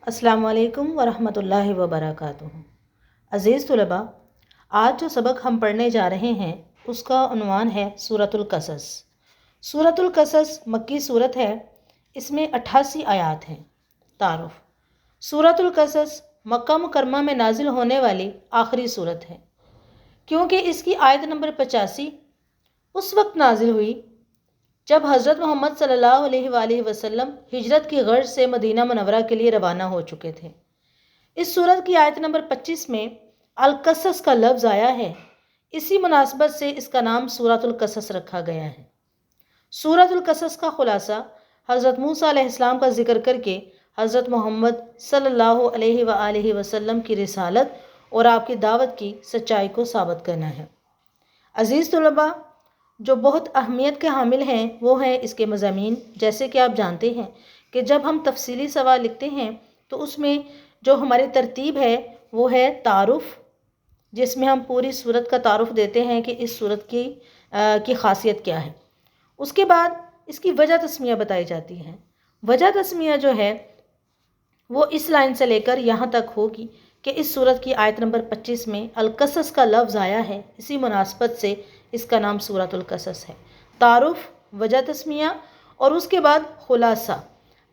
السلام علیکم ورحمۃ اللہ وبرکاتہ۔ عزیز طلباء، آج جو سبق ہم پڑھنے جا رہے ہیں اس کا عنوان ہے سورۃ القصص۔ سورۃ القصص مکی سورت ہے، اس میں 88 آیات ہیں۔ تعارف: سورۃ القصص مکہ مکرمہ میں نازل ہونے والی آخری سورت ہے، کیونکہ اس کی آیت نمبر 85 اس وقت نازل ہوئی جب حضرت محمد صلی اللہ علیہ وآلہ وسلم ہجرت کی غرض سے مدینہ منورہ کے لیے روانہ ہو چکے تھے۔ اس سورت کی آیت نمبر 25 میں القصص کا لفظ آیا ہے، اسی مناسبت سے اس کا نام سورۃ القصص رکھا گیا ہے۔ سورۃ القصص کا خلاصہ حضرت موسیٰ علیہ السلام کا ذکر کر کے حضرت محمد صلی اللہ علیہ وآلہ وسلم کی رسالت اور آپ کی دعوت کی سچائی کو ثابت کرنا ہے۔ عزیز طلباء، جو بہت اہمیت کے حامل ہیں وہ ہیں اس کے مضامین۔ جیسے کہ آپ جانتے ہیں کہ جب ہم تفصیلی سوال لکھتے ہیں تو اس میں جو ہماری ترتیب ہے وہ ہے تعارف، جس میں ہم پوری سورت کا تعارف دیتے ہیں کہ اس سورت کی خاصیت کیا ہے۔ اس کے بعد اس کی وجہ تسمیہ بتائی جاتی ہے۔ وجہ تسمیہ جو ہے وہ اس لائن سے لے کر یہاں تک ہوگی کہ اس سورت کی آیت نمبر 25 میں القصص کا لفظ آیا ہے، اسی مناسبت سے اس کا نام سورۃ القصص ہے۔ تعارف، وجہ تسمیہ اور اس کے بعد خلاصہ۔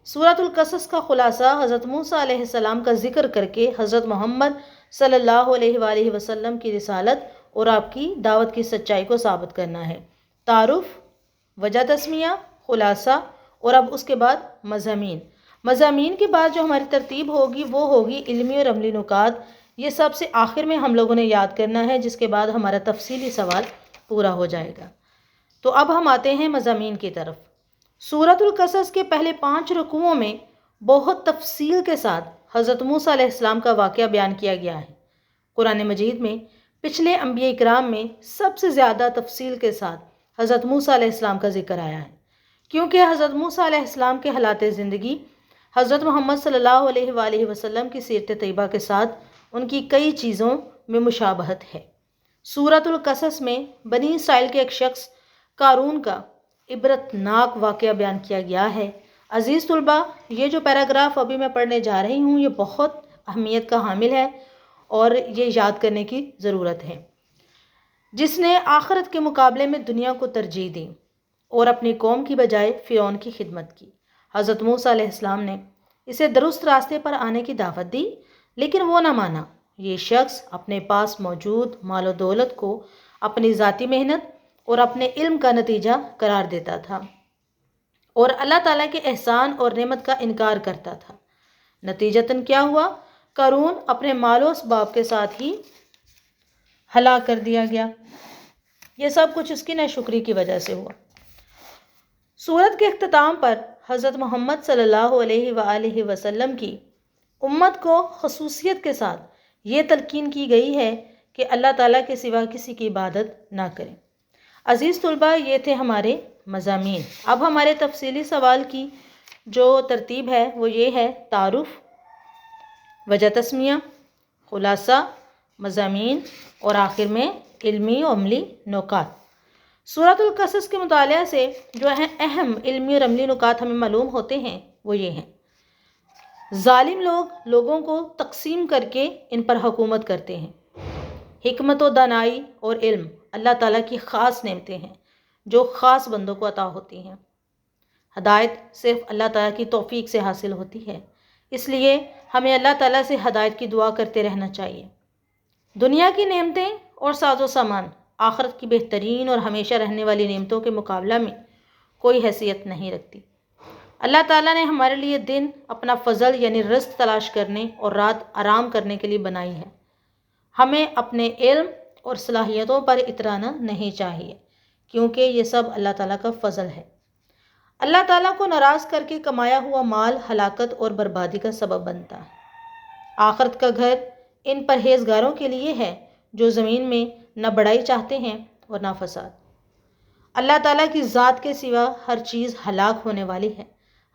سورۃ القصص کا خلاصہ حضرت موسیٰ علیہ السلام کا ذکر کر کے حضرت محمد صلی اللہ علیہ وآلہ وسلم کی رسالت اور آپ کی دعوت کی سچائی کو ثابت کرنا ہے۔ تعارف، وجہ تسمیہ، خلاصہ اور اب اس کے بعد مضامین۔ مضامین کے بعد جو ہماری ترتیب ہوگی وہ ہوگی علمی اور عملی نکات۔ یہ سب سے آخر میں ہم لوگوں نے یاد کرنا ہے، جس کے بعد ہمارا تفصیلی سوال پورا ہو جائے گا۔ تو اب ہم آتے ہیں مضامین کی طرف۔ سورۃ القصص کے پہلے 5 رکوعوں میں بہت تفصیل کے ساتھ حضرت موسیٰ علیہ السلام کا واقعہ بیان کیا گیا ہے۔ قرآن مجید میں پچھلے انبیاء کرام میں سب سے زیادہ تفصیل کے ساتھ حضرت موسیٰ علیہ السلام کا ذکر آیا ہے، کیونکہ حضرت موسیٰ علیہ السلام کے حالات زندگی حضرت محمد صلی اللہ علیہ وآلہ وسلم کی سیرت طیبہ کے ساتھ ان کی کئی چیزوں میں مشابہت ہے۔ سورۃ القصص میں بنی اسرائیل کے ایک شخص قارون کا عبرت ناک واقعہ بیان کیا گیا ہے۔ عزیز طلباء، یہ جو پیراگراف ابھی میں پڑھنے جا رہی ہوں یہ بہت اہمیت کا حامل ہے اور یہ یاد کرنے کی ضرورت ہے۔ جس نے آخرت کے مقابلے میں دنیا کو ترجیح دی اور اپنی قوم کی بجائے فرعون کی خدمت کی۔ حضرت موسیٰ علیہ السلام نے اسے درست راستے پر آنے کی دعوت دی، لیکن وہ نہ مانا۔ یہ شخص اپنے پاس موجود مال و دولت کو اپنی ذاتی محنت اور اپنے علم کا نتیجہ قرار دیتا تھا اور اللہ تعالیٰ کے احسان اور نعمت کا انکار کرتا تھا۔ نتیجتاً کیا ہوا؟ قارون اپنے مال و اسباب کے ساتھ ہی ہلاک کر دیا گیا۔ یہ سب کچھ اس کی ناشکری کی وجہ سے ہوا۔ سورت کے اختتام پر حضرت محمد صلی اللہ علیہ وآلہ وسلم کی امت کو خصوصیت کے ساتھ یہ تلقین کی گئی ہے کہ اللہ تعالیٰ کے سوا کسی کی عبادت نہ کریں۔ عزیز طلباء، یہ تھے ہمارے مضامین۔ اب ہمارے تفصیلی سوال کی جو ترتیب ہے وہ یہ ہے: تعارف، وجہ تسمیہ، خلاصہ، مضامین اور آخر میں علمی و عملی نکات۔ سورۃ القصص کے مطالعہ سے جو اہم علمی اور عملی نکات ہمیں معلوم ہوتے ہیں وہ یہ ہیں: ظالم لوگ لوگوں کو تقسیم کر کے ان پر حکومت کرتے ہیں۔ حکمت و دانائی اور علم اللہ تعالیٰ کی خاص نعمتیں ہیں جو خاص بندوں کو عطا ہوتی ہیں۔ ہدایت صرف اللہ تعالیٰ کی توفیق سے حاصل ہوتی ہے، اس لیے ہمیں اللہ تعالیٰ سے ہدایت کی دعا کرتے رہنا چاہیے۔ دنیا کی نعمتیں اور ساز و سامان آخرت کی بہترین اور ہمیشہ رہنے والی نعمتوں کے مقابلہ میں کوئی حیثیت نہیں رکھتی۔ اللہ تعالیٰ نے ہمارے لیے دن اپنا فضل یعنی رزق تلاش کرنے اور رات آرام کرنے کے لیے بنائی ہے۔ ہمیں اپنے علم اور صلاحیتوں پر اترانا نہیں چاہیے، کیونکہ یہ سب اللہ تعالیٰ کا فضل ہے۔ اللہ تعالیٰ کو ناراض کر کے کمایا ہوا مال ہلاکت اور بربادی کا سبب بنتا ہے۔ آخرت کا گھر ان پرہیزگاروں کے لیے ہے جو زمین میں نہ بڑائی چاہتے ہیں اور نہ فساد۔ اللہ تعالیٰ کی ذات کے سوا ہر چیز ہلاک ہونے والی ہے۔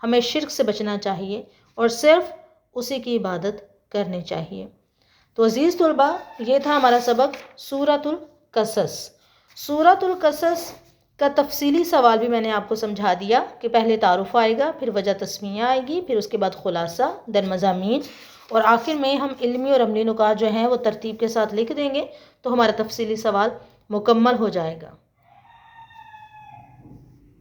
ہمیں شرک سے بچنا چاہیے اور صرف اسی کی عبادت کرنی چاہیے۔ تو عزیز طلباء، یہ تھا ہمارا سبق سورۃ القصص۔ سورۃ القصص کا تفصیلی سوال بھی میں نے آپ کو سمجھا دیا کہ پہلے تعارف آئے گا، پھر وجہ تسمیہ آئے گی، پھر اس کے بعد خلاصہ، دن مضامین، اور آخر میں ہم علمی اور عملی نکات جو ہیں وہ ترتیب کے ساتھ لکھ دیں گے تو ہمارا تفصیلی سوال مکمل ہو جائے گا۔